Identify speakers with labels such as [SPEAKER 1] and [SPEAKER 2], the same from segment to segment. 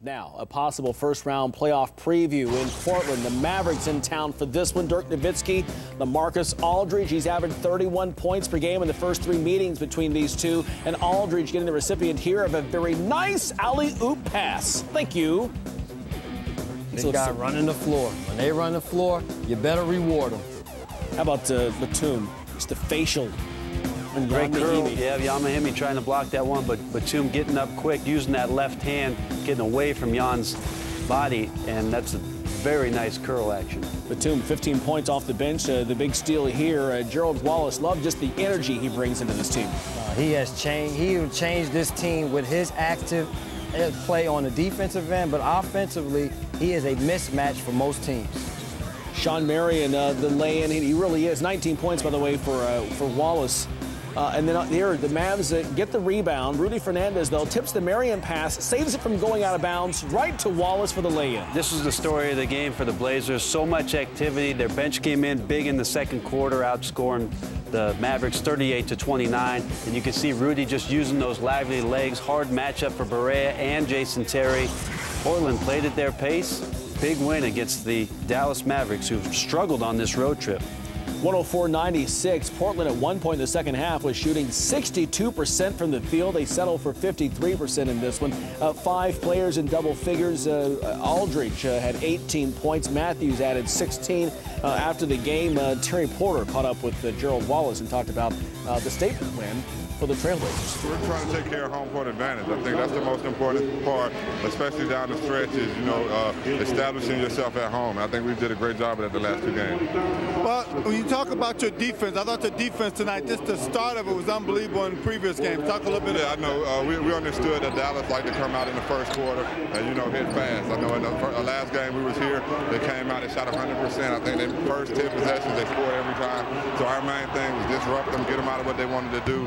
[SPEAKER 1] Now, a possible first-round playoff preview in Portland. The Mavericks in town for this one. Dirk Nowitzki, LaMarcus Aldridge. He's averaged 31 points per game in the first three meetings between these two. And Aldridge getting the recipient here of a very nice alley-oop pass. Thank you.
[SPEAKER 2] Big guy running the floor. When they run the floor, you better reward them.
[SPEAKER 1] How about Batum? Just the facial. And
[SPEAKER 3] great curl. Yeah, Yamahimi trying to block that one, but Batum getting up quick, using that left hand, getting away from Jan's body, and that's a very nice curl action.
[SPEAKER 1] Batum, 15 points off the bench. The big steal here. Gerald Wallace, love just the energy he brings into this team.
[SPEAKER 2] He has changed. He changed this team with his active play on the defensive end, but offensively, he is a mismatch for most teams.
[SPEAKER 1] Sean Marion, the lay-in, he really is. 19 points, by the way, for Wallace. And then here, the Mavs get the rebound. Rudy Fernandez, though, tips the Marion pass, saves it from going out of bounds, right to Wallace for the lay-in.
[SPEAKER 3] This was the story of the game for the Blazers. So much activity. Their bench came in big in the second quarter, outscoring the Mavericks 38-29. And you can see Rudy just using those lively legs. Hard matchup for Barea and Jason Terry. Portland played at their pace. Big win against the Dallas Mavericks, who've struggled on this road trip.
[SPEAKER 1] 104-96. Portland at one point in the second half was shooting 62% from the field. They settled for 53% in this one. 5 players in double figures. Aldridge had 18 points. Matthews added 16. After the game, Terry Porter caught up with Gerald Wallace and talked about the statement win for the Trailblazers.
[SPEAKER 4] We're trying to take care of home court advantage. I think that's the most important part, especially down the stretch, is, establishing yourself at home. I think we did a great job of that the last 2 games.
[SPEAKER 5] Well, when you talk about your defense, I thought your defense tonight, just the start of it was unbelievable in previous games. Talk a little bit.
[SPEAKER 4] Yeah, I know. We understood that Dallas liked to come out in the first quarter and, hit fast. I know in the last game we was here, they came out and shot 100%. I think the first 10 possessions, they scored every time. So our main thing was disrupt them, get them out of what they wanted to do.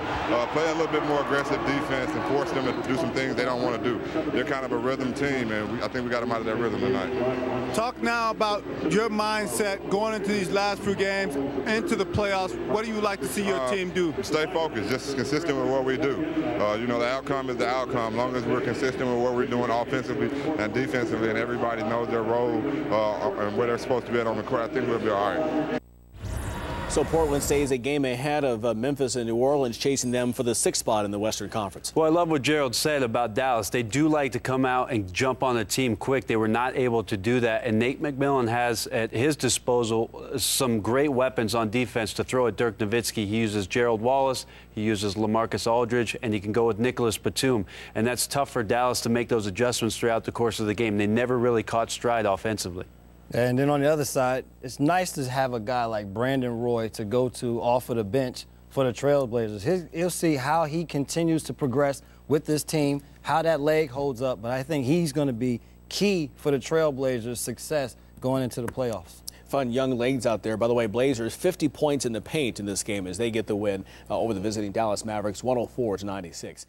[SPEAKER 4] Play a little bit more aggressive defense and force them to do some things they don't want to do. They're kind of a rhythm team, and I think we got them out of that rhythm tonight.
[SPEAKER 5] Talk now about your mindset going into these last few games, into the playoffs. What do you like to see your team do?
[SPEAKER 4] Stay focused, just consistent with what we do. The outcome is the outcome. As long as we're consistent with what we're doing offensively and defensively, and everybody knows their role and where they're supposed to be at on the court, I think we'll be all right.
[SPEAKER 1] So Portland stays a game ahead of Memphis and New Orleans, chasing them for the 6th spot in the Western Conference.
[SPEAKER 3] Well, I love what Gerald said about Dallas. They do like to come out and jump on the team quick. They were not able to do that. And Nate McMillan has at his disposal some great weapons on defense to throw at Dirk Nowitzki. He uses Gerald Wallace, he uses LaMarcus Aldridge, and he can go with Nicholas Batum. And that's tough for Dallas to make those adjustments throughout the course of the game. They never really caught stride offensively.
[SPEAKER 2] And then on the other side, it's nice to have a guy like Brandon Roy to go to off of the bench for the Trailblazers. He'll see how he continues to progress with this team, how that leg holds up. But I think he's going to be key for the Trailblazers' success going into the playoffs.
[SPEAKER 1] Fun young legs out there. By the way, Blazers 50 points in the paint in this game as they get the win over the visiting Dallas Mavericks, 104-96.